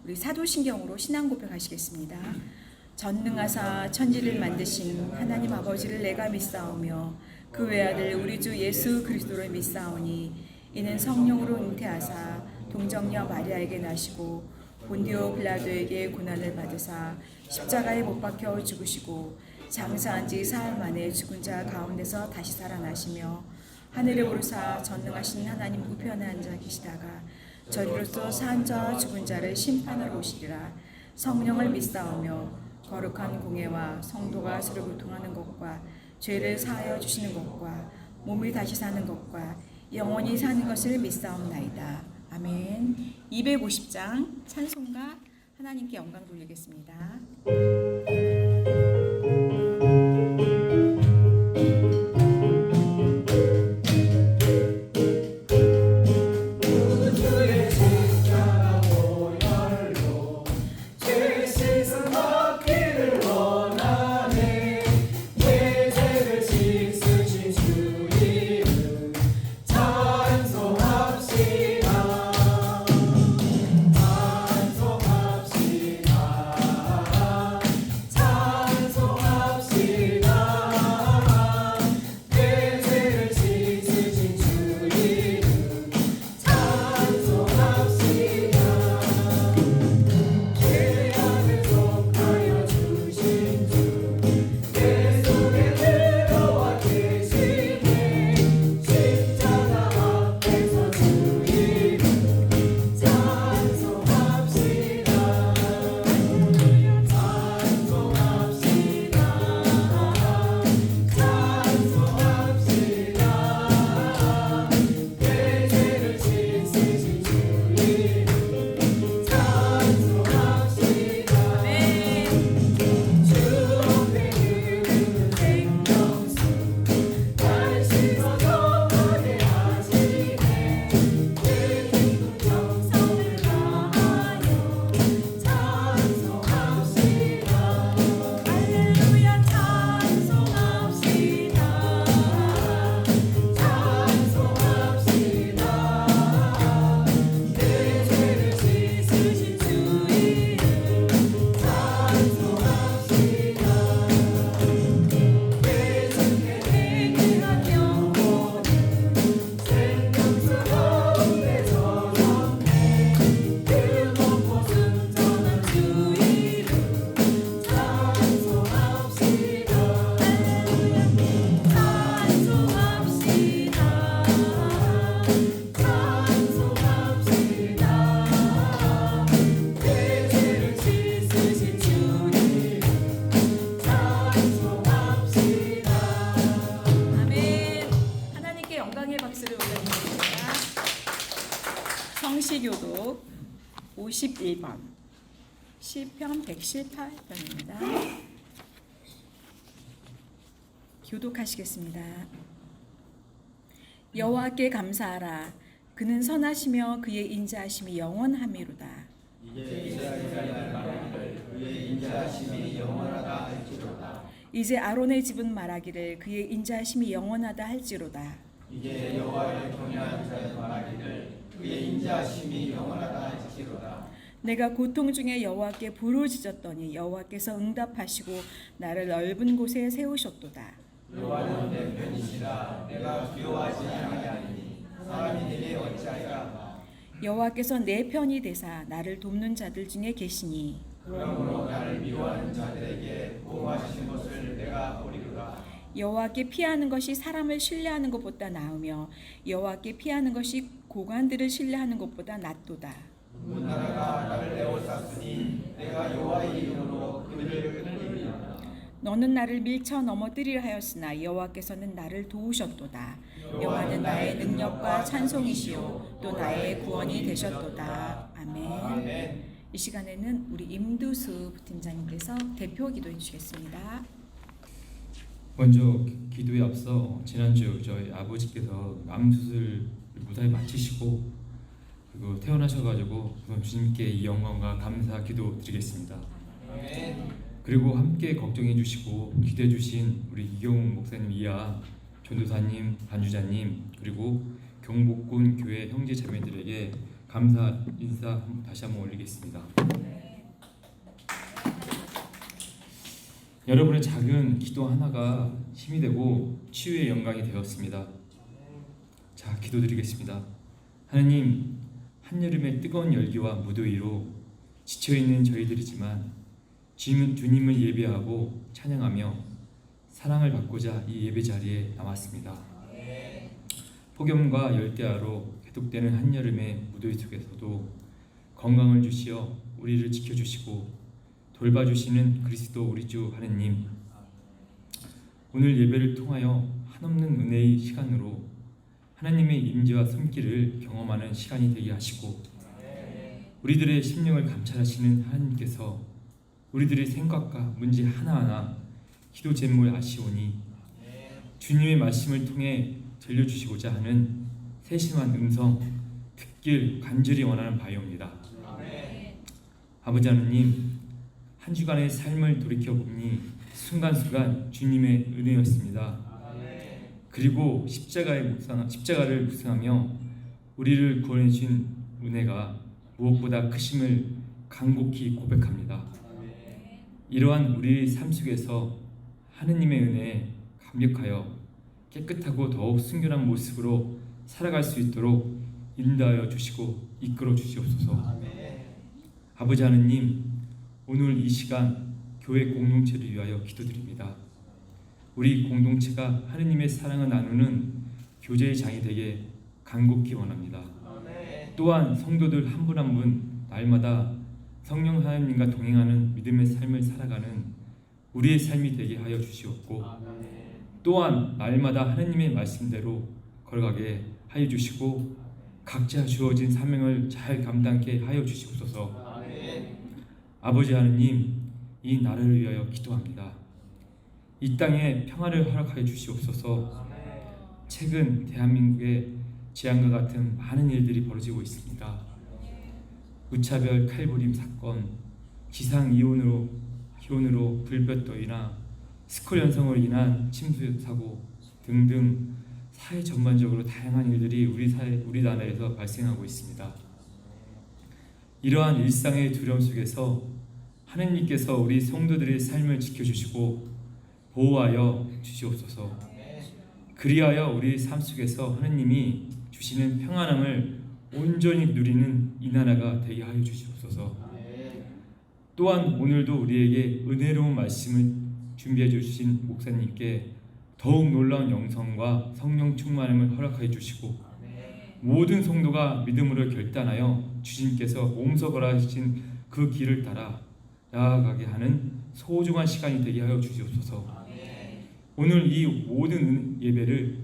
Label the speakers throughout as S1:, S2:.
S1: 우리 사도신경으로 신앙 고백하시겠습니다. 전능하사 천지를 만드신 하나님 아버지를 내가 믿사오며 그 외아들 우리 주 예수 그리스도를 믿사오니 이는 성령으로 잉태하사 동정녀 마리아에게 나시고 본디오 빌라도에게 고난을 받으사 십자가에 못 박혀 죽으시고 장사한 지 사흘 만에 죽은 자 가운데서 다시 살아나시며 하늘에 오르사 전능하신 하나님 우편에 앉아 계시다가 저리로서 산 자와 죽은 자를 심판하러 오시리라. 성령을 믿사오며 거룩한 공예와 성도가 서로 교통하는 것과 죄를 사하여 주시는 것과 몸이 다시 사는 것과 영원히 사는 것을 믿사옵나이다. 아멘. 250장 찬송가 하나님께 영광 돌리겠습니다. 성시교독 51번 시편 118편입니다. 교독하시겠습니다. 여호와께 감사하라. 그는 선하시며 그의 인자하심이 영원하미로다.
S2: 그의 인자하심이 영원하다 할지로다.
S1: 이제 아론의 집은 말하기를 그의 인자하심이 영원하다 할지로다.
S2: 이제 여호와를 경외하는 자는 말하기를 그의 인자하심이 영원하다 할지로다.
S1: 내가 고통 중에 여호와께 부르짖었더니 여호와께서 응답하시고 나를 넓은 곳에 세우셨도다.
S2: 여호와는 내 편이시라. 내가 두려워하지 아니하리니 사람이 내게 어찌하리까.
S1: 여호와께서 내 편이 되사 나를 돕는 자들 중에 계시니
S2: 그러므로 나를 미워하는 자들에게 보호하시는 것을 내가 보리로다.
S1: 여호와께 피하는 것이 사람을 신뢰하는 것보다 나으며 여호와께 피하는 것이 고관들을 신뢰하는 것보다 낫도다.
S2: 문나라가 나를 에워쌌으니 내가 여호와의 이름으로 그들을 끊으리라.
S1: 너는 나를 밀쳐 넘어뜨리려 하였으나 여호와께서는 나를 도우셨도다. 여호와는 나의 능력과 찬송이시요 또 나의 구원이 되셨도다. 아멘. 이 시간에는 우리 임두수 부팀장님께서 대표 기도해 주시겠습니다.
S3: 먼저 기도에 앞서 지난주 저희 아버지께서 암 수술을 무사히 마치시고 그리고 퇴원하셔가지고 주님께 이 영광과 감사 기도 드리겠습니다. 그리고 함께 걱정해 주시고 기도해 주신 우리 이경훈 목사님 이하 전도사님, 반주자님 그리고 경복군 교회 형제 자매들에게 감사 인사 다시 한번 올리겠습니다. 여러분의 작은 기도 하나가 힘이 되고 치유의 영광이 되었습니다. 자, 기도드리겠습니다. 하나님, 한여름의 뜨거운 열기와 무더위로 지쳐있는 저희들이지만 주님을 예배하고 찬양하며 사랑을 받고자 이 예배 자리에 나왔습니다. 폭염과 열대야로 계속되는 한여름의 무더위 속에서도 건강을 주시어 우리를 지켜주시고 돌봐주시는 그리스도 우리 주 하느님, 오늘 예배를 통하여 한없는 은혜의 시간으로 하나님의 임재와 손길을 경험하는 시간이 되게 하시고 우리들의 심령을 감찰하시는 하나님께서 우리들의 생각과 문제 하나하나 기도 제목을 아시오니 주님의 말씀을 통해 들려주시고자 하는 세심한 음성 듣길 간절히 원하는 바이옵니다. 아버지 하느님, 한 주간의 삶을 돌이켜보니 순간순간 주님의 은혜였습니다. 그리고 십자가를 묵상하며 우리를 구원해 주신 은혜가 무엇보다 크심을 간곡히 고백합니다. 이러한 우리의 삶 속에서 하느님의 은혜에 감격하여 깨끗하고 더욱 순결한 모습으로 살아갈 수 있도록 인도하여 주시고 이끌어 주시옵소서. 아버지 하느님, 오늘 이 시간 교회 공동체를 위하여 기도드립니다. 우리 공동체가 하느님의 사랑을 나누는 교제의 장이 되게 간곡히 원합니다. 또한 성도들 한 분 한 분 날마다 성령 하나님과 동행하는 믿음의 삶을 살아가는 우리의 삶이 되게 하여 주시옵고 또한 날마다 하나님의 말씀대로 걸어가게 하여 주시고 각자 주어진 사명을 잘 감당케 하여 주시옵소서. 아버지 하느님, 이 나라를 위하여 기도합니다. 이 땅에 평화를 허락하여 주시옵소서. 최근 대한민국에 재앙과 같은 많은 일들이 벌어지고 있습니다. 무차별 칼부림 사건, 기상 기온으로 불볕더위나 스콜 현상으로 인한 침수 사고 등등 사회 전반적으로 다양한 일들이 우리 나라에서 발생하고 있습니다. 이러한 일상의 두려움 속에서 하느님께서 우리 성도들의 삶을 지켜주시고 보호하여 주시옵소서. 그리하여 우리 삶 속에서 하느님이 주시는 평안함을 온전히 누리는 이 나라가 되게 하여 주시옵소서. 또한 오늘도 우리에게 은혜로운 말씀을 준비해 주신 목사님께 더욱 놀라운 영성과 성령 충만함을 허락하여 주시고 모든 성도가 믿음으로 결단하여 주님께서 옹석하신 그 길을 따라 나아가게 하는 소중한 시간이 되게 하여 주시옵소서. 오늘 이 모든 예배를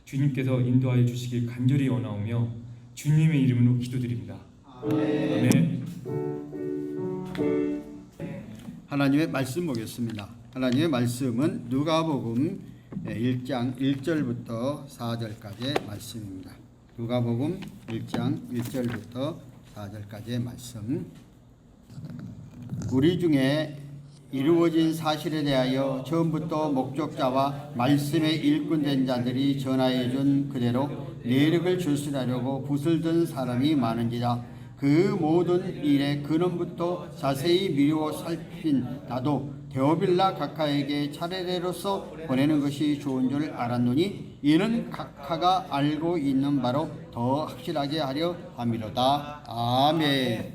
S3: 주님께서 인도하여 주시길 간절히 원하오며 주님의 이름으로 기도드립니다. 아멘.
S4: 하나님의 말씀 보겠습니다. 하나님의 말씀은 누가복음 1장 1절부터 4절까지의 말씀입니다. 누가복음 1장 1절부터 4절까지의 말씀. 우리 중에 이루어진 사실에 대하여 처음부터 목적자와 말씀의 일꾼된 자들이 전하여 준 그대로 내력을 줄수하려고 붓을 든 사람이 많은지라. 그 모든 일의 근원부터 자세히 미루어 살핀 나도 데오빌라 각하에게 차례대로서 보내는 것이 좋은 줄 알았노니 이는 각하가 알고 있는 바로 더 확실하게 하려 함이로다. 아멘.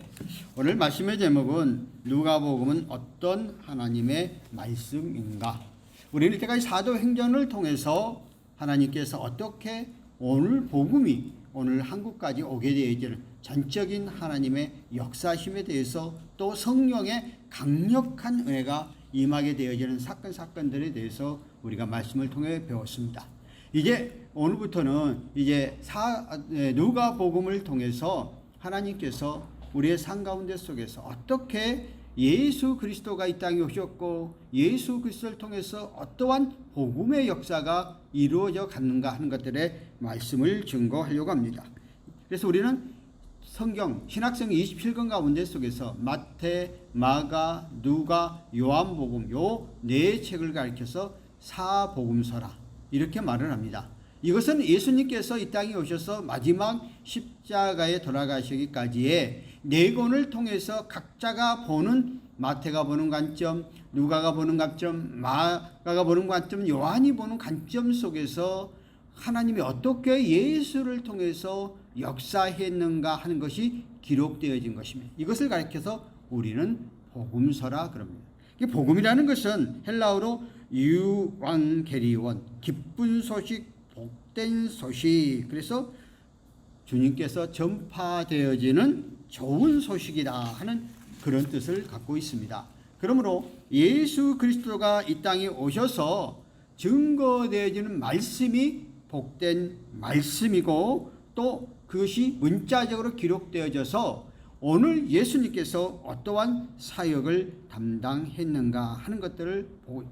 S4: 오늘 말씀의 제목은 누가복음은 어떤 하나님의 말씀인가? 우리는 이때까지 사도행전을 통해서 하나님께서 어떻게 오늘 복음이 오늘 한국까지 오게 되어지는 전적인 하나님의 역사심에 대해서 또 성령의 강력한 은혜가 임하게 되어지는 사건들에 대해서 우리가 말씀을 통해 배웠습니다. 이제 오늘부터는 이제 누가복음을 통해서 하나님께서 우리의 삶 가운데 속에서 어떻게 예수 그리스도가 이 땅에 오셨고 예수 그리스도를 통해서 어떠한 복음의 역사가 이루어져 갔는가 하는 것들의 말씀을 증거하려고 합니다. 그래서 우리는 성경 신학성 27권 가운데 속에서 마태, 마가, 누가, 요한복음 요 네 책을 가리켜서 사복음서라 이렇게 말을 합니다. 이것은 예수님께서 이 땅에 오셔서 마지막 십자가에 돌아가시기까지의 네 권을 통해서 각자가 보는, 마태가 보는 관점, 누가가 보는 관점, 마가가 보는 관점, 요한이 보는 관점 속에서 하나님이 어떻게 예수를 통해서 역사했는가 하는 것이 기록되어진 것입니다. 이것을 가리켜서 우리는 복음서라 그럽니다. 복음이라는 것은 헬라어로 유앙게리온, 기쁜 소식, 복된 소식. 그래서 주님께서 전파되어지는 좋은 소식이다 하는 그런 뜻을 갖고 있습니다. 그러므로 예수 그리스도가 이 땅에 오셔서 증거되어지는 말씀이 복된 말씀이고, 또 그것이 문자적으로 기록되어져서 오늘 예수님께서 어떠한 사역을 담당했는가 하는 것들을 보고,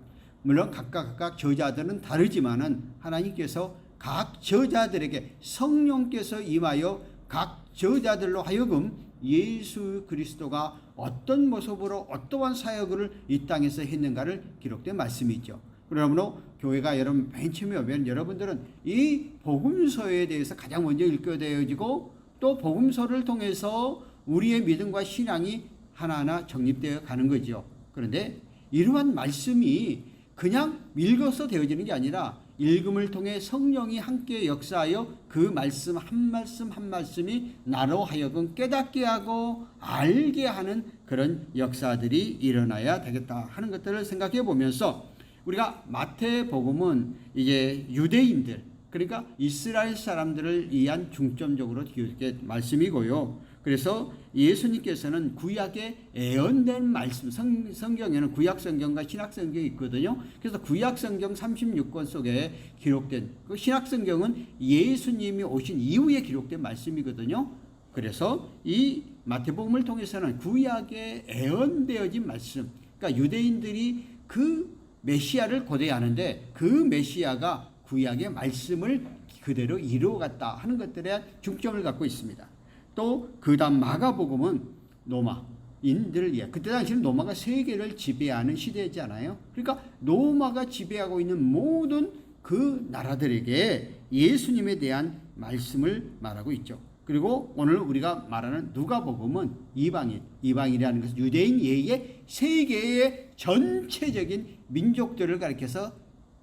S4: 물론 각각 저자들은 다르지만은 하나님께서 각 저자들에게 성령께서 임하여 각 저자들로 하여금 예수 그리스도가 어떤 모습으로 어떠한 사역을 이 땅에서 했는가를 기록된 말씀이죠. 그러므로 교회가 여러분 맨 처음에 오면 여러분들은 이 복음서에 대해서 가장 먼저 읽게 되어지고, 또 복음서를 통해서 우리의 믿음과 신앙이 하나하나 정립되어 가는 거죠. 그런데 이러한 말씀이 그냥 읽어서 되어지는 게 아니라 읽음을 통해 성령이 함께 역사하여 그 말씀 한 말씀 한 말씀이 나로 하여금 깨닫게 하고 알게 하는 그런 역사들이 일어나야 되겠다 하는 것들을 생각해 보면서, 우리가 마태복음은 이제 유대인들, 그러니까 이스라엘 사람들을 위한 중점적으로 기록된 말씀이고요. 그래서 예수님께서는 구약의 예언된 말씀, 성경에는 구약 성경과 신약 성경이 있거든요. 그래서 구약 성경 36권 속에 기록된 그 신약 성경은 예수님이 오신 이후에 기록된 말씀이거든요. 그래서 이 마태복음을 통해서는 구약의 예언되어진 말씀, 그러니까 유대인들이 그 메시아를 고대하는데 그 메시아가 구약의 말씀을 그대로 이루어갔다 하는 것들에 대한 중점을 갖고 있습니다. 또 그다음 마가복음은 로마인들을 위해, 그때 당시는 로마가 세계를 지배하는 시대잖아요. 그러니까 로마가 지배하고 있는 모든 그 나라들에게 예수님에 대한 말씀을 말하고 있죠. 그리고 오늘 우리가 말하는 누가복음은 이방인이라는 것은 유대인 예의 세계의 전체적인 민족들을 가리켜서,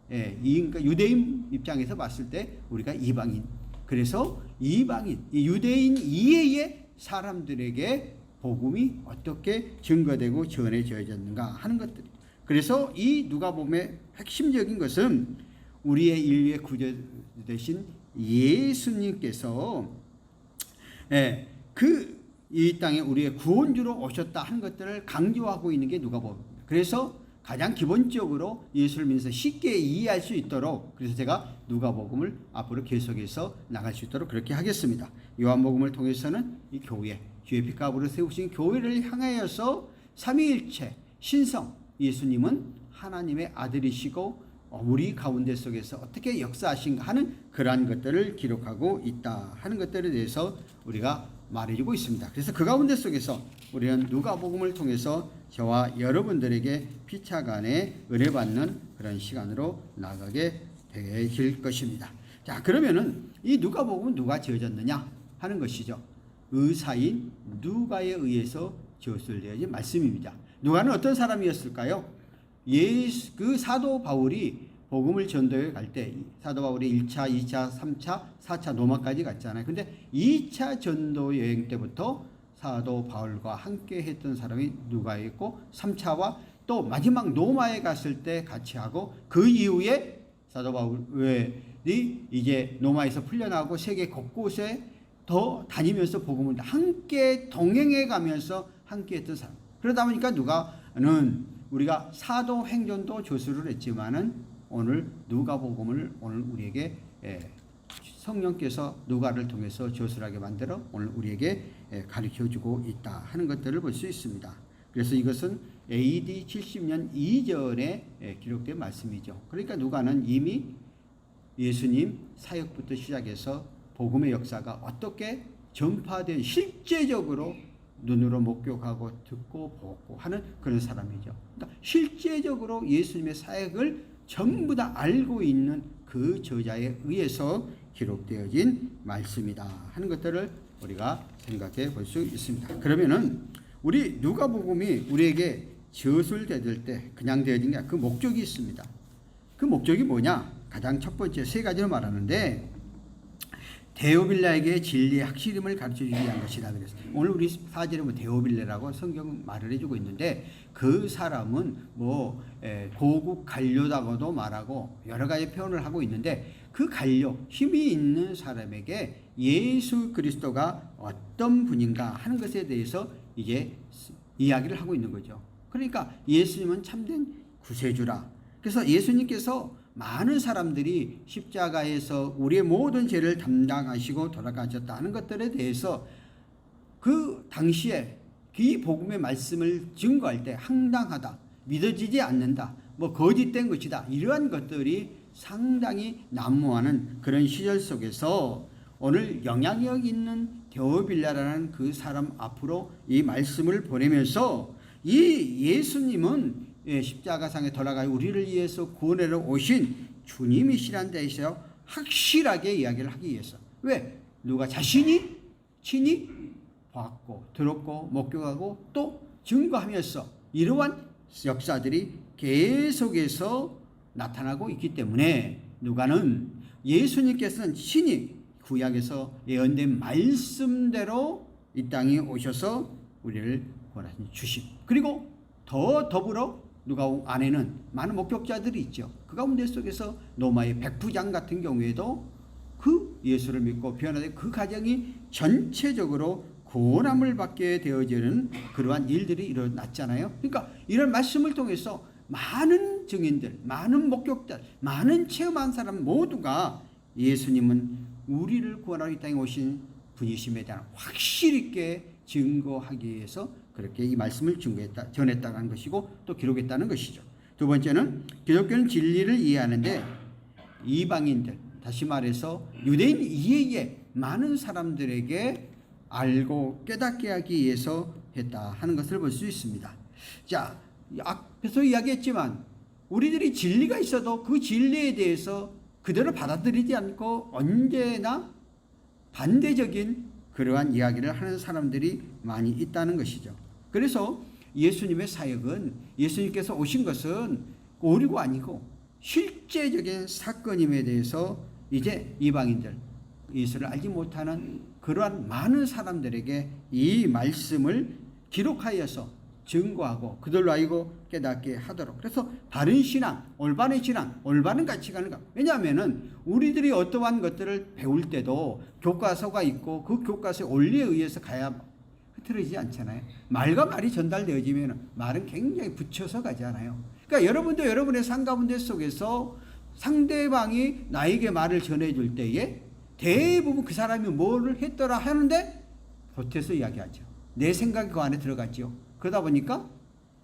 S4: 그러니까 유대인 입장에서 봤을 때 우리가 이방인, 그래서 이방인, 유대인 이외의 사람들에게 복음이 어떻게 증거되고 전해져졌는가 하는 것들. 그래서 이 누가복음의 핵심적인 것은 우리의 인류의 구주 되신 예수님께서 이 땅에 우리의 구원주로 오셨다 하는 것들을 강조하고 있는 게 누가복음입니다. 그래서 가장 기본적으로 예수를 믿어서 쉽게 이해할 수 있도록, 그래서 제가 누가복음을 앞으로 계속해서 나갈 수 있도록 그렇게 하겠습니다. 요한복음을 통해서는 이 교회, 주의 핏값으로 세우신 교회를 향하여서 삼위일체 신성 예수님은 하나님의 아들이시고 우리 가운데 속에서 어떻게 역사하신가 하는 그러한 것들을 기록하고 있다 하는 것들에 대해서 우리가 말해주고 있습니다. 그래서 그 가운데 속에서 우리는 누가복음을 통해서 저와 여러분들에게 피차간에 은혜받는 그런 시간으로 나가게 될 것입니다. 자, 그러면은 이 누가복음은 누가 지어졌느냐 하는 것이죠. 의사인 누가에 의해서 저술되어진 말씀입니다. 누가는 어떤 사람이었을까요? 그 사도 바울이 복음을 전도해 갈 때 사도 바울이 1차, 2차, 3차, 4차 로마까지 갔잖아요. 근데 2차 전도 여행 때부터 사도 바울과 함께 했던 사람이 누가였고, 3차와 또 마지막 로마에 갔을 때 같이 하고, 그 이후에 사도 바울이 이제 로마에서 풀려나고 세계 곳곳에 더 다니면서 복음을 함께 동행해 가면서 함께 했던 사람. 그러다 보니까 누가는 우리가 사도행전도 저술을 했지만은 오늘 누가복음을 오늘 우리에게 성령께서 누가를 통해서 저술하게 만들어 오늘 우리에게 가르쳐주고 있다 하는 것들을 볼 수 있습니다. 그래서 이것은 AD 70년 이전에 기록된 말씀이죠. 그러니까 누가는 이미 예수님 사역부터 시작해서 복음의 역사가 어떻게 전파된 실제적으로 눈으로 목격하고 듣고 보고 하는 그런 사람이죠. 그러니까 실제적으로 예수님의 사역을 전부 다 알고 있는 그 저자에 의해서 기록되어진 말씀이다 하는 것들을 우리가 생각해 볼 수 있습니다. 그러면은 우리 누가복음이 우리에게 저술되어질 때 그냥 되어진 게 그 목적이 있습니다. 그 목적이 뭐냐? 가장 첫 번째 세 가지로 말하는데 데오빌라에게 진리의 확실함을 가르쳐주기 위한 것이다 그랬어요. 오늘 우리 사절에 보면 데오빌레라고 성경 말을 해주고 있는데 그 사람은 고국 관료다고도 말하고 여러 가지 표현을 하고 있는데 그 관료, 힘이 있는 사람에게 예수 그리스도가 어떤 분인가 하는 것에 대해서 이제 이야기를 하고 있는 거죠. 그러니까 예수님은 참된 구세주라. 그래서 예수님께서 많은 사람들이 십자가에서 우리의 모든 죄를 담당하시고 돌아가셨다 하는 것들에 대해서 그 당시에 이 복음의 말씀을 증거할 때 황당하다, 믿어지지 않는다, 거짓된 것이다, 이러한 것들이 상당히 난무하는 그런 시절 속에서 오늘 영향력 있는 데오빌라라는 그 사람 앞으로 이 말씀을 보내면서 이 예수님은 십자가상에 돌아가 우리를 위해서 구원하러 오신 주님이시란 데에서 확실하게 이야기를 하기 위해서. 왜? 누가 자신이 친히 봤고 들었고 목격하고 또 증거하면서 이러한 역사들이 계속해서 나타나고 있기 때문에 누가는 예수님께서는 친히 구약에서 예언된 말씀대로 이 땅에 오셔서 우리를 구원하신 주심. 그리고 더 더불어 누가 안에는 많은 목격자들이 있죠. 그 가운데 속에서 로마의 백부장 같은 경우에도 그 예수를 믿고 변화된 그 가정이 전체적으로 구원함을 받게 되어지는 그러한 일들이 일어났잖아요. 그러니까 이런 말씀을 통해서 많은 증인들, 많은 목격자, 많은 체험한 사람 모두가 예수님은 우리를 구원하러 이 땅에 오신 분이심에 대한 확실 있게 증거하기 위해서 그렇게 이 말씀을 전했다는 것이고 또 기록했다는 것이죠. 두 번째는 기독교는 진리를 이해하는데 이방인들, 다시 말해서 유대인 이외에 많은 사람들에게 알고 깨닫게 하기 위해서 했다 하는 것을 볼 수 있습니다. 자, 앞에서 이야기했지만 우리들이 진리가 있어도 그 진리에 대해서 그대로 받아들이지 않고 언제나 반대적인 그러한 이야기를 하는 사람들이 많이 있다는 것이죠. 그래서 예수님의 사역은 예수님께서 오신 것은 오류가 아니고 실제적인 사건임에 대해서 이제 이방인들, 예수를 알지 못하는 그러한 많은 사람들에게 이 말씀을 기록하여서 증거하고 그들로 알고 깨닫게 하도록. 그래서 바른 신앙, 올바른 신앙, 올바른 가치관을 왜냐하면은 우리들이 어떠한 것들을 배울 때도 교과서가 있고 그 교과서의 원리에 의해서 가야 흐트러지지 않잖아요. 말과 말이 전달되어지면 말은 굉장히 붙여서 가잖아요. 그러니까 여러분도 여러분의 삶 가운데 속에서 상대방이 나에게 말을 전해줄 때에 대부분 그 사람이 뭐를 했더라 하는데 보태서 이야기하죠. 내 생각이 그 안에 들어갔죠. 그러다 보니까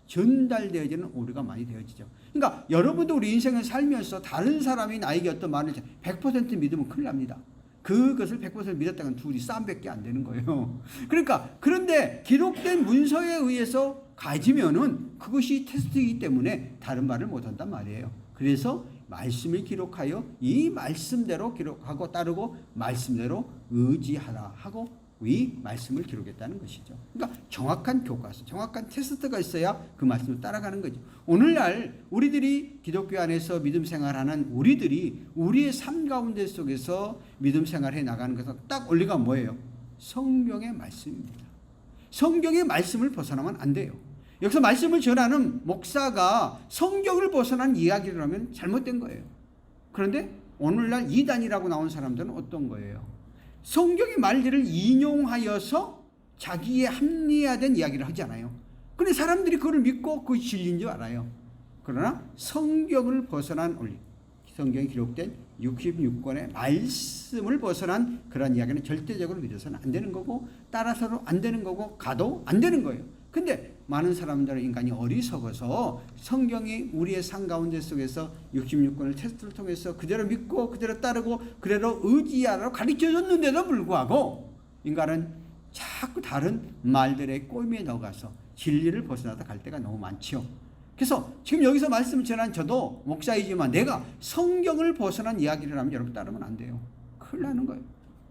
S4: 전달되어지는 오류가 많이 되어지죠. 그러니까 여러분도 우리 인생을 살면서 다른 사람이 나에게 어떤 말을 100% 믿으면 큰일 납니다. 그것을 100% 믿었다는 둘이 싸움밖에 안 되는 거예요. 그러니까 그런데 기록된 문서에 의해서 가지면은 그것이 테스트이기 때문에 다른 말을 못한단 말이에요. 그래서 말씀을 기록하여 이 말씀대로 기록하고 따르고 말씀대로 의지하라 하고 이 말씀을 기록했다는 것이죠. 그러니까 정확한 교과서, 정확한 테스트가 있어야 그 말씀을 따라가는 거죠. 오늘날 우리들이 기독교 안에서 믿음 생활하는 우리들이 우리의 삶 가운데 속에서 믿음 생활해 나가는 것은 딱 원리가 뭐예요? 성경의 말씀입니다. 성경의 말씀을 벗어나면 안 돼요. 여기서 말씀을 전하는 목사가 성경을 벗어난 이야기를 하면 잘못된 거예요. 그런데 오늘날 이단이라고 나온 사람들은 어떤 거예요? 성경의 말들을 인용하여서 자기의 합리화된 이야기를 하잖아요. 그런데 사람들이 그걸 믿고 그것이 진리인 줄 알아요. 그러나 성경을 벗어난 원리, 성경에 기록된 66권의 말씀을 벗어난 그런 이야기는 절대적으로 믿어서는 안 되는 거고 따라서도 안 되는 거고 가도 안 되는 거예요. 근데 많은 사람들은 인간이 어리석어서 성경이 우리의 삶 가운데 속에서 66권을 테스트를 통해서 그대로 믿고 그대로 따르고 그대로 의지하라고 가르쳐줬는데도 불구하고 인간은 자꾸 다른 말들의 꼬임에 넣어가서 진리를 벗어나다 갈 때가 너무 많죠. 그래서 지금 여기서 말씀 전한 저도 목사이지만 내가 성경을 벗어난 이야기를 하면 여러분 따르면 안 돼요. 큰일 나는 거예요.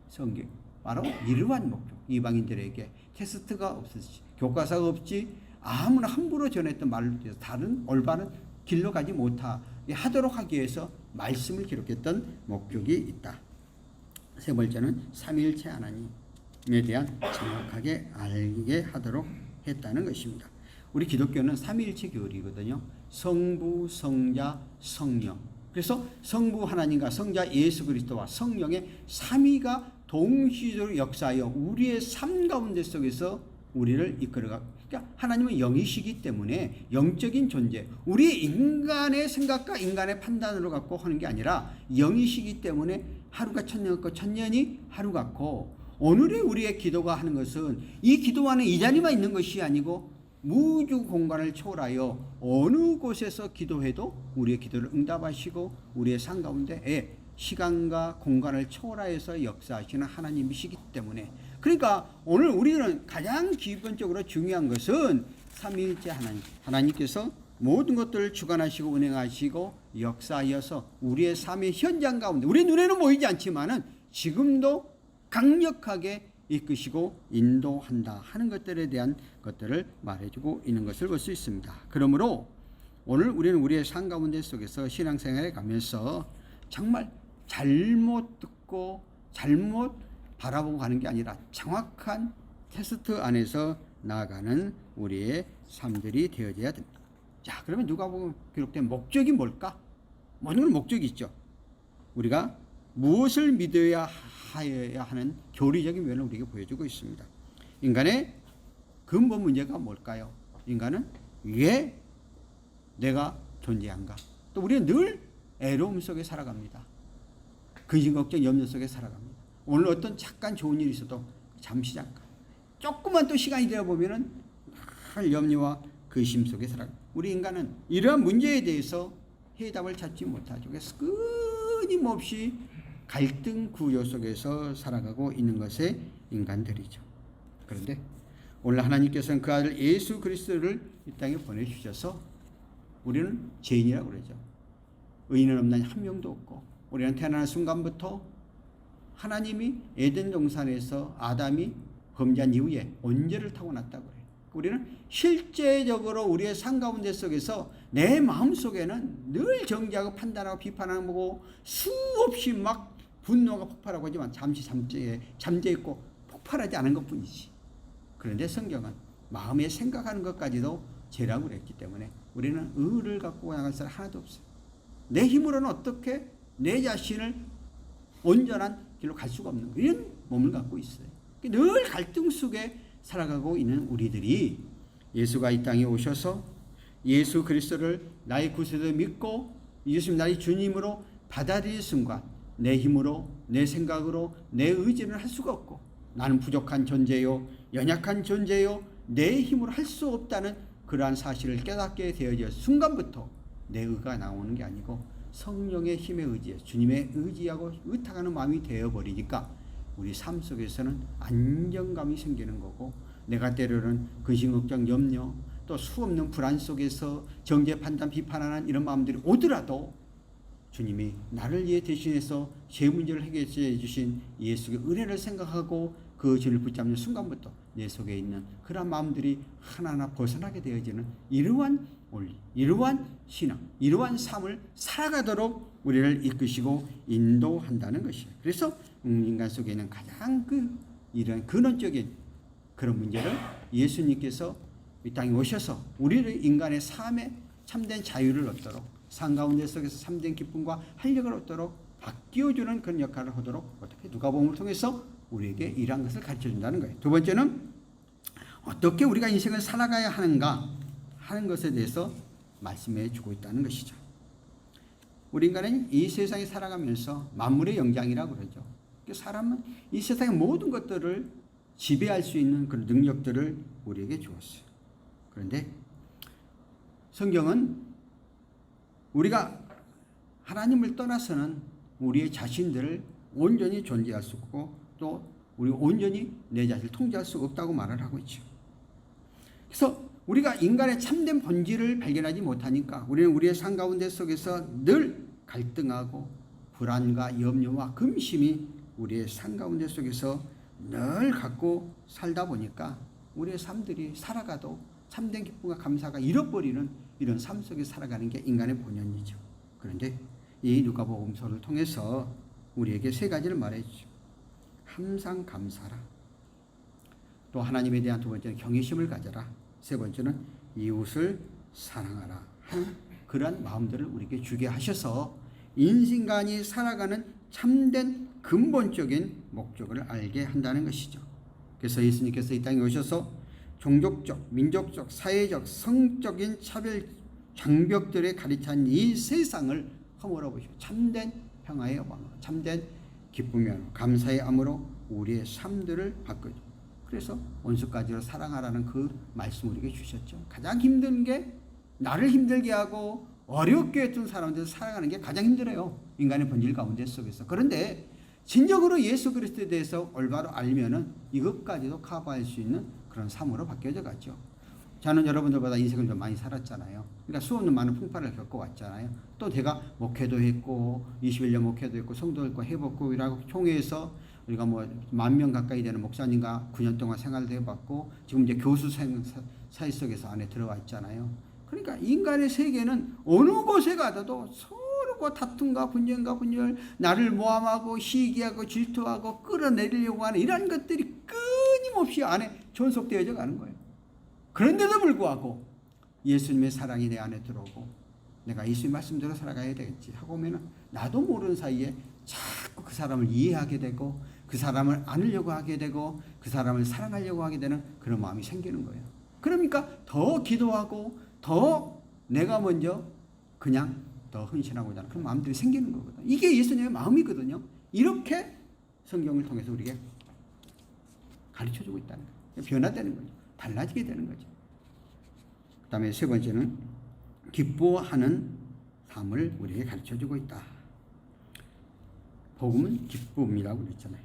S4: 성경. 바로 이러한 목표. 이방인들에게 테스트가 없었지, 교과서가 없지, 아무나 함부로 전했던 말로 다른 올바른 길로 가지 못하게 하도록 하기 위해서 말씀을 기록했던 목적이 있다. 세 번째는 삼위일체 하나님에 대한 정확하게 알게 하도록 했다는 것입니다. 우리 기독교는 삼위일체 교리거든요. 성부, 성자, 성령. 그래서 성부 하나님과 성자 예수 그리스도와 성령의 삼위가 동시적으로 역사하여 우리의 삶 가운데 속에서 우리를 이끌어가. 그러니까 하나님은 영이시기 때문에 영적인 존재, 우리 인간의 생각과 인간의 판단으로 갖고 하는 게 아니라 영이시기 때문에 하루가 천년 같고 천년이 하루 같고, 오늘의 우리의 기도가 하는 것은 이 기도하는 이 자리만 있는 것이 아니고 무주 공간을 초월하여 어느 곳에서 기도해도 우리의 기도를 응답하시고 우리의 삶 가운데 시간과 공간을 초월하여서 역사하시는 하나님이시기 때문에, 그러니까 오늘 우리는 가장 기본적으로 중요한 것은 삼위일체 하나님께서 모든 것들을 주관하시고 운행하시고 역사하여서 우리의 삶의 현장 가운데 우리 눈에는 보이지 않지만은 지금도 강력하게 이끄시고 인도한다 하는 것들에 대한 것들을 말해주고 있는 것을 볼 수 있습니다. 그러므로 오늘 우리는 우리의 삶 가운데 속에서 신앙생활에 가면서 정말 잘못 듣고 잘못 바라보고 가는 게 아니라 정확한 테스트 안에서 나아가는 우리의 삶들이 되어져야 됩니다. 자, 그러면 누가복음 기록된 목적이 뭘까? 모든 건 목적이 있죠. 우리가 무엇을 믿어야 하는 교리적인 면을 우리에게 보여주고 있습니다. 인간의 근본 문제가 뭘까요? 인간은 왜 내가 존재한가? 또 우리는 늘 애로움 속에 살아갑니다. 근심 걱정 염려 속에 살아갑니다. 오늘 어떤 잠깐 좋은 일이 있어도 잠시 잠깐 조금만 또 시간이 되어 보면은 늘 염려와 근심 속에 살아갑니다. 우리 인간은 이러한 문제에 대해서 해답을 찾지 못하죠. 그래서 끊임없이 갈등 구조 속에서 살아가고 있는 것의 인간들이죠. 그런데 오늘 하나님께서는 그 아들 예수 그리스도를 이 땅에 보내주셔서 우리는 죄인이라고 그러죠. 의인은 없나니 한 명도 없고, 우리는 태어나는 순간부터 하나님이 에덴 동산에서 아담이 범죄한 이후에 온죄를 타고났다고 그래요. 우리는 실제적으로 우리의 삶 가운데 속에서 내 마음 속에는 늘 정죄하고 판단하고 비판하고 수없이 막 분노가 폭발하고 하지만 잠시 잠재있고 폭발하지 않은 것뿐이지. 그런데 성경은 마음에 생각하는 것까지도 죄라고 그랬기 때문에 우리는 의를 갖고 나갈 사람 하나도 없어요. 내 힘으로는 어떻게 내 자신을 온전한 길로 갈 수가 없는 이런 몸을 갖고 있어요. 늘 갈등 속에 살아가고 있는 우리들이 예수가 이 땅에 오셔서 예수 그리스도를 나의 구세주로 믿고 예수님 나의 주님으로 받아들일 순간 내 힘으로 내 생각으로 내 의지는 할 수가 없고, 나는 부족한 존재요 연약한 존재요 내 힘으로 할 수 없다는 그러한 사실을 깨닫게 되어질 순간부터 내 의가 나오는 게 아니고 성령의 힘에 의지해 주님의 의지하고 의탁하는 마음이 되어버리니까 우리 삶 속에서는 안정감이 생기는 거고, 내가 때로는 근심 걱정 염려 또 수없는 불안 속에서 정죄 판단 비판하는 이런 마음들이 오더라도 주님이 나를 위해 대신해서 제 문제를 해결해 주신 예수의 은혜를 생각하고 그 주를 붙잡는 순간부터 내 속에 있는 그런 마음들이 하나하나 벗어나게 되어지는 이러한 원리, 이러한 신앙, 이러한 삶을 살아가도록 우리를 이끄시고 인도한다는 것이에요. 그래서 인간 속에 있는 가장 이런 근원적인 그런 문제를 예수님께서 이 땅에 오셔서 우리를 인간의 삶에 참된 자유를 얻도록 삶 가운데 속에서 참된 기쁨과 활력을 얻도록 바뀌어주는 그런 역할을 하도록 어떻게 누가복음을 통해서 우리에게 이러한 것을 가르쳐준다는 거예요. 두 번째는 어떻게 우리가 인생을 살아가야 하는가 하는 것에 대해서 말씀해 주고 있다는 것이죠. 우리 인간은 이 세상에 살아가면서 만물의 영장이라고 그러죠. 사람은 이 세상의 모든 것들을 지배할 수 있는 그런 능력들을 우리에게 주었어요. 그런데 성경은 우리가 하나님을 떠나서는 우리의 자신들을 온전히 존재할 수 없고 또 우리 온전히 내 자신을 통제할 수 없다고 말을 하고 있죠. 그래서 우리가 인간의 참된 본질을 발견하지 못하니까 우리는 우리의 삶 가운데 속에서 늘 갈등하고 불안과 염려와 근심이 우리의 삶 가운데 속에서 늘 갖고 살다 보니까 우리의 삶들이 살아가도 참된 기쁨과 감사가 잃어버리는 이런 삶 속에 살아가는 게 인간의 본연이죠. 그런데 이 누가복음서를 통해서 우리에게 세 가지를 말해주죠. 항상 감사라. 또 하나님에 대한 두 번째는 경외심을 가져라. 세 번째는 이웃을 사랑하라. 하는 그러한 마음들을 우리에게 주게 하셔서 인간이 살아가는 참된 근본적인 목적을 알게 한다는 것이죠. 그래서 예수님께서 이 땅에 오셔서 종족적, 민족적, 사회적, 성적인 차별 장벽들에 가득한 이 세상을 허물어 보시고 참된 평화의 왕, 참된 기쁨의 왕, 감사의 암으로 우리의 삶들을 바꾸죠. 그래서 원수까지로 사랑하라는 그 말씀을 우리에게 주셨죠. 가장 힘든 게 나를 힘들게 하고 어렵게 했던 사람들을 사랑하는 게 가장 힘들어요. 인간의 본질 가운데 속에서. 그런데 진정으로 예수 그리스도에 대해서 올바로 알면은 이것까지도 커버할 수 있는 그런 삶으로 바뀌어져 가죠. 저는 여러분들보다 인생을 좀 많이 살았잖아요. 그러니까 수없는 많은 풍파를 겪어왔잖아요. 또 제가 목회도 했고 21년 목회도 했고 성도 했고 회복국이라고 총회에서 우리가 뭐 10,000명 가까이 되는 목사님과 9년 동안 생활도 해봤고 지금 이제 교수 사회 속에서 안에 들어와 있잖아요. 그러니까 인간의 세계는 어느 곳에 가도 서로 다툼과 분열, 나를 모함하고 시기하고 질투하고 끌어내리려고 하는 이런 것들이 끊임없이 안에 존속되어져 가는 거예요. 그런데도 불구하고 예수님의 사랑이 내 안에 들어오고 내가 예수님 말씀대로 살아가야 되겠지 하고 오면은 나도 모르는 사이에 자꾸 그 사람을 이해하게 되고 그 사람을 안으려고 하게 되고 그 사람을 사랑하려고 하게 되는 그런 마음이 생기는 거예요. 그러니까 더 기도하고 더 내가 먼저 그냥 더 헌신하고자 하는 그런 마음들이 생기는 거거든요. 이게 예수님의 마음이거든요. 이렇게 성경을 통해서 우리에게 가르쳐주고 있다는 거예요. 변화되는 거죠. 달라지게 되는 거죠. 그 다음에 세 번째는 기뻐하는 삶을 우리에게 가르쳐주고 있다. 복음은 기쁨이라고 그랬잖아요.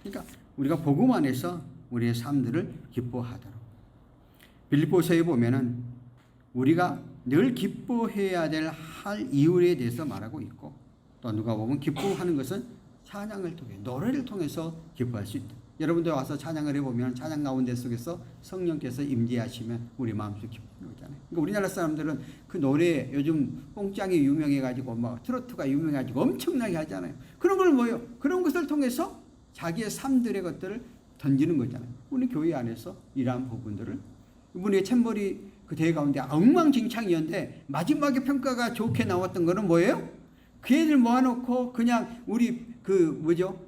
S4: 그러니까 우리가 복음 안에서 우리의 삶들을 기뻐하도록. 빌립보서에 보면은 우리가 늘 기뻐해야 될 할 이유에 대해서 말하고 있고 또 누가 보면 기뻐하는 것은 찬양을 통해 노래를 통해서 기뻐할 수 있다. 여러분들 와서 찬양을 해보면 찬양 가운데 속에서 성령께서 임재하시면 우리 마음속에 기쁨이 오잖아요. 그러니까 우리나라 사람들은 그 노래 요즘 뽕짱이 유명해가지고 막 트로트가 유명해가지고 엄청나게 하잖아요. 그런 걸 뭐예요? 그런 것을 통해서 자기의 삶들의 것들을 던지는 거잖아요. 우리 교회 안에서 이러한 부분들을 이번에 챔버리 그 대회 가운데 엉망진창이었는데 마지막에 평가가 좋게 나왔던 거는 뭐예요? 그 애들 모아놓고 그냥 우리 그 뭐죠?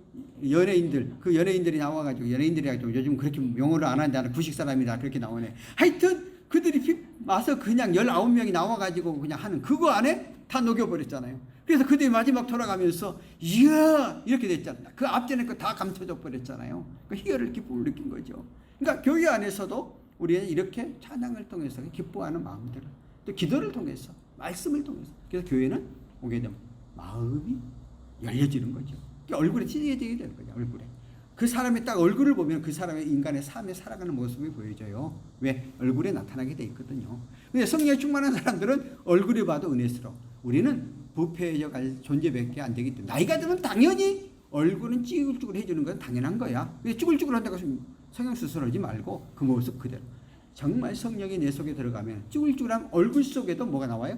S4: 연예인들 그 연예인들이 나와가지고 연예인들이 요즘 그렇게 용어를 안 하는데 나는 구식 사람이다 그렇게 나오네. 하여튼 그들이 와서 그냥 19명이 나와가지고 그냥 하는 그거 안에 다 녹여버렸잖아요. 그래서 그들이 마지막 돌아가면서 이야 이렇게 됐잖아요. 그 앞전에 거 다 감춰져 버렸잖아요. 그 희열을 기쁨을 느낀 거죠. 그러니까 교회 안에서도 우리는 이렇게 찬양을 통해서 기뻐하는 마음들을 또 기도를 통해서 말씀을 통해서 그래서 교회는 오게 되면 마음이 열려지는 거죠. 얼굴에 찢어지게 되는 거죠. 얼굴에 그 사람의 딱 얼굴을 보면 그 사람의 인간의 삶에 살아가는 모습이 보여져요. 왜? 얼굴에 나타나게 돼 있거든요. 근데 성령에 충만한 사람들은 얼굴에 봐도 은혜스러워. 우리는 부패해져 갈 존재밖에 안 되기 때문에 나이가 들면 당연히 얼굴은 찌글찌글해지는 건 당연한 거야. 찌글찌글한다고 성형수술하지 말고 그 모습 그대로. 정말 성령이 내 속에 들어가면 찌글찌글한 얼굴 속에도 뭐가 나와요?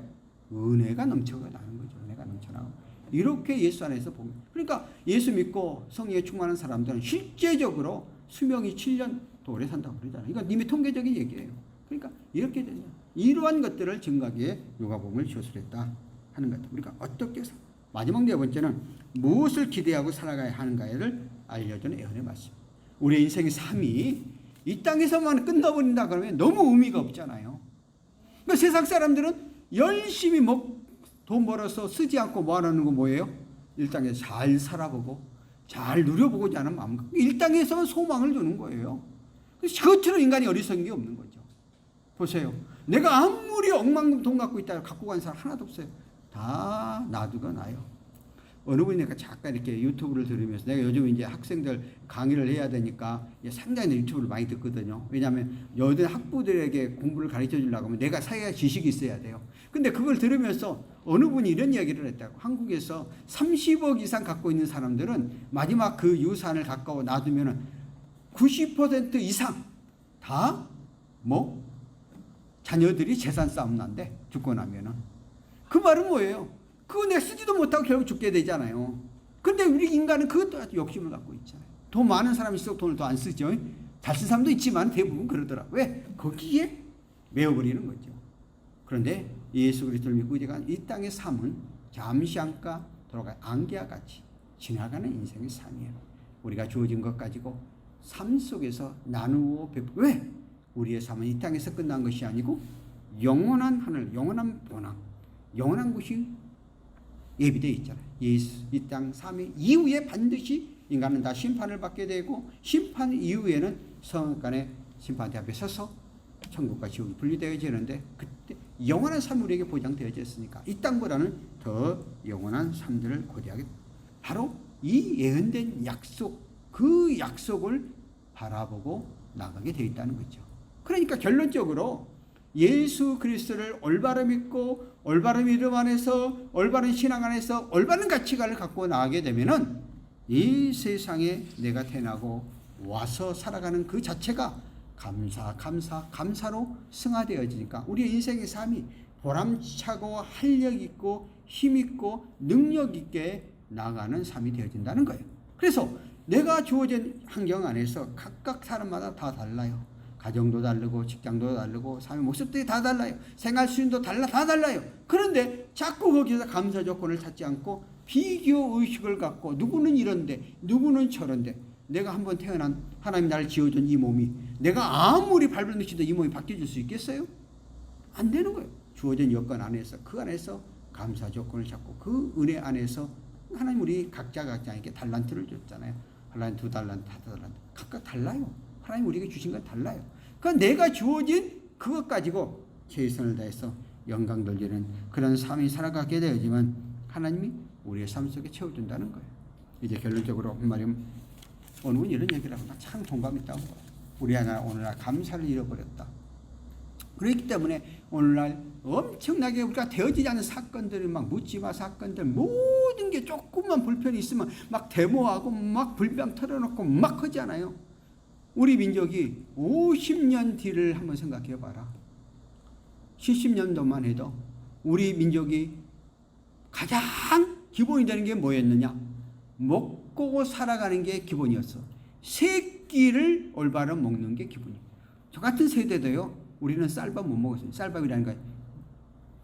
S4: 은혜가 넘쳐나는 거죠. 은혜가 넘쳐나고. 이렇게 예수 안에서 보면. 그러니까 예수 믿고 성령에 충만한 사람들은 실제적으로 수명이 7년 더 오래 산다고 그러잖아요. 이건 이미 통계적인 얘기예요. 그러니까 이렇게 되냐. 이러한 것들을 증거하기에 누가복음을 시술했다 하는 것. 우리가 어떻게 마지막 네 번째는 무엇을 기대하고 살아가야 하는가를 알려주는 예언의 말씀. 우리의 인생의 삶이 이 땅에서만 끝나버린다 그러면 너무 의미가 없잖아요. 그러니까 세상 사람들은 열심히 돈 벌어서 쓰지 않고 모아놓는 거 뭐예요? 이 땅에서 잘 살아보고 잘 누려보고자 하는 마음. 이 땅에서만 소망을 두는 거예요. 그것처럼 인간이 어리석은 게 없는 거죠. 보세요. 내가 아무리 억만금 돈 갖고 있다 갖고 간 사람 하나도 없어요. 다 놔두고 나요. 어느 분이 내가 잠깐 이렇게 유튜브를 들으면서 내가 요즘 이제 학생들 강의를 해야 되니까 상당히 유튜브를 많이 듣거든요. 왜냐하면 여든 학부들에게 공부를 가르쳐 주려고 하면 내가 사회화 지식이 있어야 돼요. 근데 그걸 들으면서 어느 분이 이런 이야기를 했다고. 한국에서 30억 이상 갖고 있는 사람들은 마지막 그 유산을 갖고 놔두면은 90% 이상 다 뭐 자녀들이 재산 싸움 난대, 죽고 나면은. 그 말은 뭐예요? 그거 내 쓰지도 못하고 결국 죽게 되잖아요. 근데 우리 인간은 그것도 아주 욕심을 갖고 있잖아요. 돈 많은 사람이 있어 돈을 더 안 쓰죠. 잘 쓴 사람도 있지만 대부분 그러더라. 왜? 거기에 매어버리는 거죠. 그런데 예수 그리스도를 믿고 우리가 이 땅의 삶은 잠시 안가 돌아가 안개와 같이 지나가는 인생의 삶이에요. 우리가 주어진 것 가지고 삶 속에서 나누고 베푸고. 왜? 우리의 삶은 이 땅에서 끝난 것이 아니고 영원한 하늘, 영원한 본향, 영원한 곳이 예비되어 있잖아요. 예수 이 땅 삶의 이후에 반드시 인간은 다 심판을 받게 되고, 심판 이후에는 성간의 심판대 앞에 서서 천국과 지옥이 분리되어지는데, 그때 영원한 삶이 우리에게 보장되어졌으니까 이 땅보다는 더 영원한 삶들을 고대하게, 바로 이 예언된 약속, 그 약속을 바라보고 나가게 되어 있다는 거죠. 그러니까 결론적으로 예수 그리스도를 올바로 믿고 올바른 믿음 안에서, 올바른 신앙 안에서 올바른 가치관을 갖고 나가게 되면은 이 세상에 내가 태어나고 와서 살아가는 그 자체가 감사로 승화되어지니까 우리의 인생의 삶이 보람차고 활력 있고 힘 있고 능력 있게 나가는 삶이 되어진다는 거예요. 그래서 내가 주어진 환경 안에서 각각 사람마다 다 달라요. 가정도 다르고 직장도 다르고 삶의 모습들이 다 달라요. 생활 수준도 다 달라요. 그런데 자꾸 거기서 감사 조건을 찾지 않고 비교 의식을 갖고 누구는 이런데 누구는 저런데, 내가 한번 태어난 하나님 나를 지어준 이 몸이 내가 아무리 발버둥 치도 이 몸이 바뀌어질 수 있겠어요? 안 되는 거예요. 주어진 여건 안에서, 그 안에서 감사 조건을 찾고 그 은혜 안에서 하나님 우리 각자에게 달란트를 줬잖아요. 달란트, 2달란트, 5달란트 각각 달라요. 하나님 우리에게 주신 건 달라요. 그러니까 내가 주어진 그것 가지고 최선을 다해서 영광 돌리는 그런 삶이 살아가게 되지만 하나님이 우리의 삶 속에 채워준다는 거예요. 이제 결론적으로 한 말이면 어느 분 이런 얘기를 하고 참 공감이 있다고. 우리 하나 오늘날 감사를 잃어버렸다. 그렇기 때문에 오늘날 엄청나게 우리가 되어지지 않은 사건들이 막 묻지마 사건들, 모든 게 조금만 불편이 있으면 막 데모하고 막 불병 털어놓고 막 하잖아요. 우리 민족이 50년 뒤를 한번 생각해 봐라. 70년도만 해도 우리 민족이 가장 기본이 되는 게 뭐였느냐? 먹고 살아가는 게 기본이었어. 세 끼를 올바로 먹는 게 기본이에요. 저 같은 세대도요, 우리는 쌀밥 못 먹었어요. 쌀밥이라는 건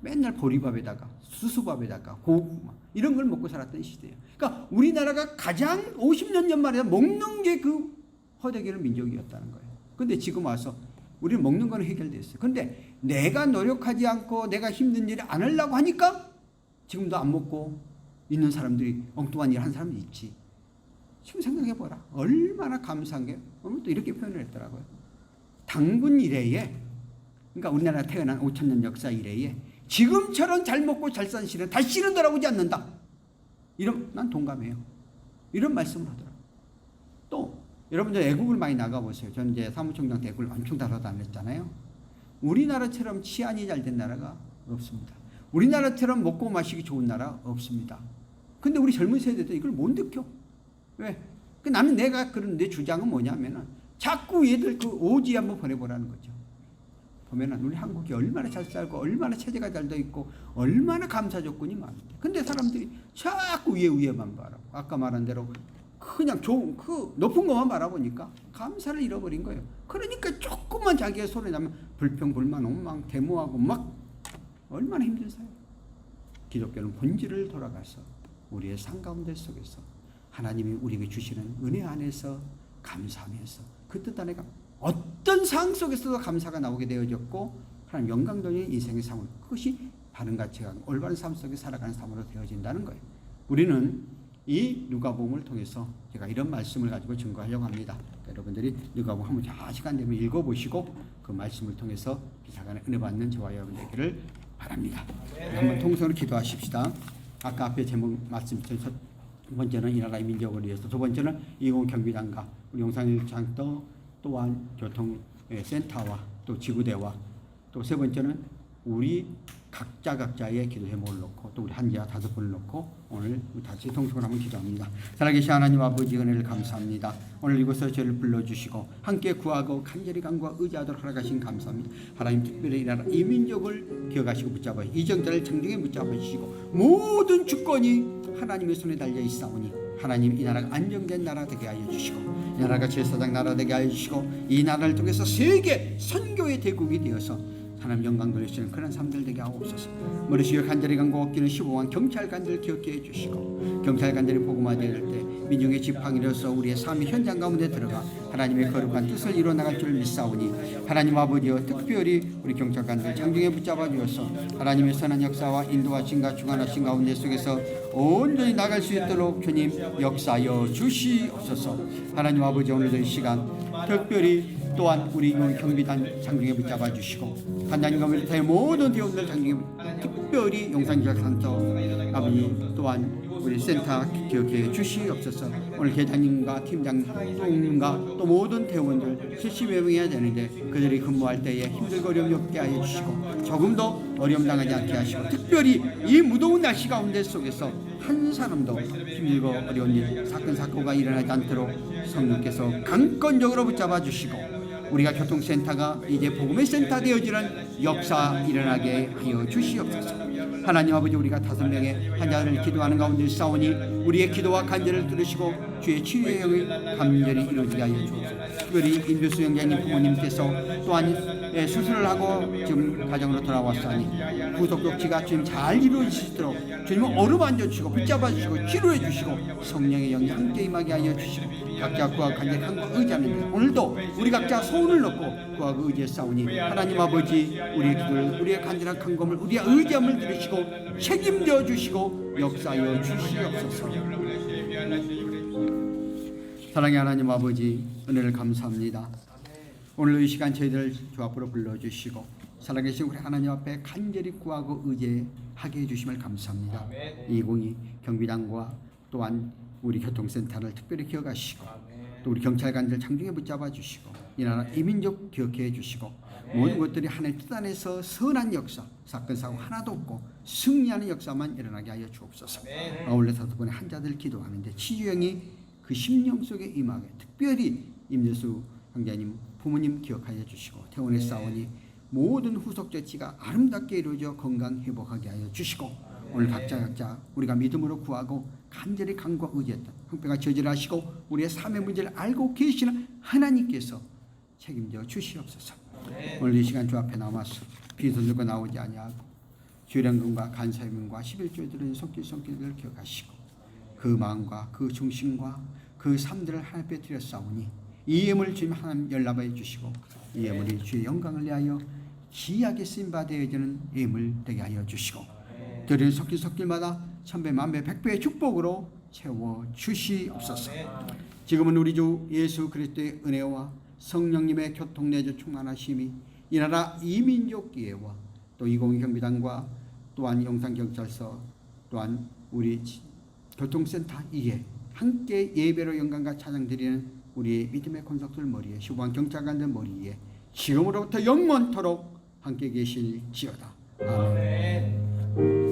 S4: 맨날 보리밥에다가 수수밥에다가 고구마 이런 걸 먹고 살았던 시대예요. 그러니까 우리나라가 가장 50년 전만 해도 먹는 게 그 허대기는 민족이었다는 거예요. 근데 지금 와서 우리는 먹는 거는 해결됐어요. 근데 내가 노력하지 않고 내가 힘든 일을 안 하려고 하니까 지금도 안 먹고 있는 사람들이, 엉뚱한 일 하는 사람도 있지. 지금 생각해보라. 얼마나 감사한 게, 오늘 또 이렇게 표현을 했더라고요. 당군 이래에, 그러니까 우리나라 태어난 5,000년 역사 이래에 지금처럼 잘 먹고 잘 산 시는 다시는 돌아오지 않는다. 이런, 난 동감해요. 이런 말씀을 하더라고요. 또 여러분들 애국을 많이 나가보세요. 저는 이제 사무총장 때 애국을 엄청 달아다녔잖아요. 우리나라처럼 치안이 잘 된 나라가 없습니다. 우리나라처럼 먹고 마시기 좋은 나라 없습니다. 근데 우리 젊은 세대도 이걸 못 느껴. 왜? 나는 내가 그런 내 주장은 뭐냐면은 자꾸 얘들 그 오지 한번 보내보라는 거죠. 보면은 우리 한국이 얼마나 잘 살고 얼마나 체제가 잘 돼 있고 얼마나 감사 조건이 많은데, 근데 사람들이 자꾸 위에만 바라고, 아까 말한 대로 그냥 좋은 그 높은 것만 바라보니까 감사를 잃어버린 거예요. 그러니까 조금만 자기가 손에 나면 불평, 불만, 원망, 데모하고 막 얼마나 힘들어요. 기독교는 본질을 돌아가서 우리의 삶 가운데 속에서 하나님이 우리에게 주시는 은혜 안에서 감사하면서 그 뜻 안에 어떤 상황 속에서도 감사가 나오게 되어졌고 하나님 영광 돌리는 인생의 삶을, 그것이 바른 가치관, 올바른 삶 속에 살아가는 삶으로 되어진다는 거예요. 우리는 이 누가복음을 통해서 제가 이런 말씀을 가지고 증거하려고 합니다. 그러니까 여러분들이 누가복음 한번 잘 시간 되면 읽어보시고 그 말씀을 통해서 기사간에 은혜 받는 저와 여러분 되기를 바랍니다. 한번 통성으로 기도하십시다. 아까 앞에 제목 말씀드린 첫 번째는 이 나라의 민족을 위해서, 두 번째는 이공 경비단과 우리 용산일창 또한 교통센터와 또 지구대와, 또 세 번째는 우리 각자의 기도 제목을 놓고 또 우리 한지와 5분을 놓고 오늘 다시 통성을 한번 기도합니다. 살아계신 하나님 아버지 은혜를 감사합니다. 오늘 이곳에 저를 불러주시고 함께 구하고 간절히 간구와 의지하도록 허락하신 감사합니다. 하나님 특별히 이 나라 이 민족을 기억하시고 붙잡아 이정자를 장정에 붙잡아 주시고 모든 주권이 하나님의 손에 달려 있사오니 하나님 이 나라가 안정된 나라 되게 하여 주시고 이 나라가 제사장 나라 되게 하여 주시고 이 나라를 통해서 세계 선교의 대국이 되어서 하나님 영광 돌리시는 그런 삶들 되게 하옵소서. 머리시에 간절히 간고 없기는 15만 경찰관들 기억해 해주시고 경찰관들이 복음화될 때 민중의 지팡이로서 우리의 삶의 현장 가운데 들어가 하나님의 거룩한 뜻을 이뤄나갈 줄 믿사오니 하나님 아버지여 특별히 우리 경찰관들 장중에 붙잡아 주어서 하나님의 선한 역사와 인도하심과 주관하심 가운데 속에서 온전히 나갈 수 있도록 주님 역사여 주시옵소서. 하나님 아버지 오늘도 이 시간 특별히 또한 우리 경비단 장중에 붙잡아 주시고 한자님과 밀타의 모든 대원들 장중에 특별히 용산지역센터 아버지 또한 우리 센터 기억해 주시옵소서. 오늘 계장님과 팀장님과 또 모든 대원들 70여 명이야 되는데 그들이 근무할 때에 힘들고 어려움이 없게 하여 주시고 조금 더 어려움 당하지 않게 하시고 특별히 이 무더운 날씨 가운데 속에서 한 사람도 힘들고 어려운 일 사건 사고가 일어나지 않도록 성령께서 강권적으로 붙잡아 주시고 우리가 교통센터가 이제 복음의 센터 되어지는 역사 일어나게 하여 주시옵소서. 하나님 아버지 우리가 5명의 환자를 기도하는 가운데 싸우니 우리의 기도와 간절을 들으시고 주의 치유의 영이 간절히 이루어지게 하여 주옵소서. 특별히 임교수 영장님 부모님께서 또한 수술을 하고 지금 가정으로 돌아왔사니 구속조치가 지금 잘 이루어지도록 주님은 어루만져 주시고 붙잡아 주시고 치료해 주시고 성령의 영이 함께 임하게 하여 주시고 각자 구하고 간절히 한과 의지하는데 오늘도 우리 각자 소원을 넣고 구하고 의지에 싸우니 하나님 아버지 우리의 기도를 우리의 간절한 간검을 우리의 의지함을 들으시고 책임져 주시고 역사하여 주시옵소서. 사랑의 하나님 아버지 은혜를 감사합니다. 오늘 이 시간 저희들 주 앞으로 불러주시고 살아계신 우리 하나님 앞에 간절히 구하고 의지하게 해주심을 감사합니다. 2022 경비단과 또한 우리 교통센터를 특별히 기억하시고 또 우리 경찰관들 장중에 붙잡아 주시고 이 나라 이민족 기억해 주시고 모든 것들이 하나님 뜻 안에서 선한 역사 사건 사고 하나도 없고 승리하는 역사만 일어나게 하여 주옵소서. 아울러 5번의 한자들 기도하는데 치유형이 그 심령 속에 임하게 특별히 임재수 형제님 부모님 기억하여 주시고 태원의 싸우니 모든 후속 조치가 아름답게 이루어져 건강 회복하게 하여 주시고 오늘 각자 우리가 믿음으로 구하고 간절히 간구와 의지했던 형편과 저질하시고 우리의 삶의 문제를 알고 계시는 하나님께서 책임져 주시옵소서. 오늘 이 시간 주 앞에 남아서 빈손 들고 나오지 아니하고 주일연금과 간사임금과 11조들은 손길을 기억하시고 그 마음과 그 중심과 그 삶들을 하나님 앞에 드렸사오니 이 예물을 주님 하나님 연락해 주시고 이 예물이 주의 영광을 위하여 귀하게 쓰임받아 되어지는 예물 되게 하여 주시고 드리는 손길마다 천배 만배 백배의 축복으로 채워 주시옵소서. 지금은 우리 주 예수 그리스도의 은혜와 성령님의 교통내주 충만하심이 이 나라 이민족 예와 또 2022 경비단과 또한 용산경찰서 또한 우리 교통센터 이에 함께 예배로 영광과 찬양 드리는 우리의 믿음의 권속들 머리에 15만 경찰관들 머리에 지금으로부터 영원토록 함께 계실지어다. 아멘.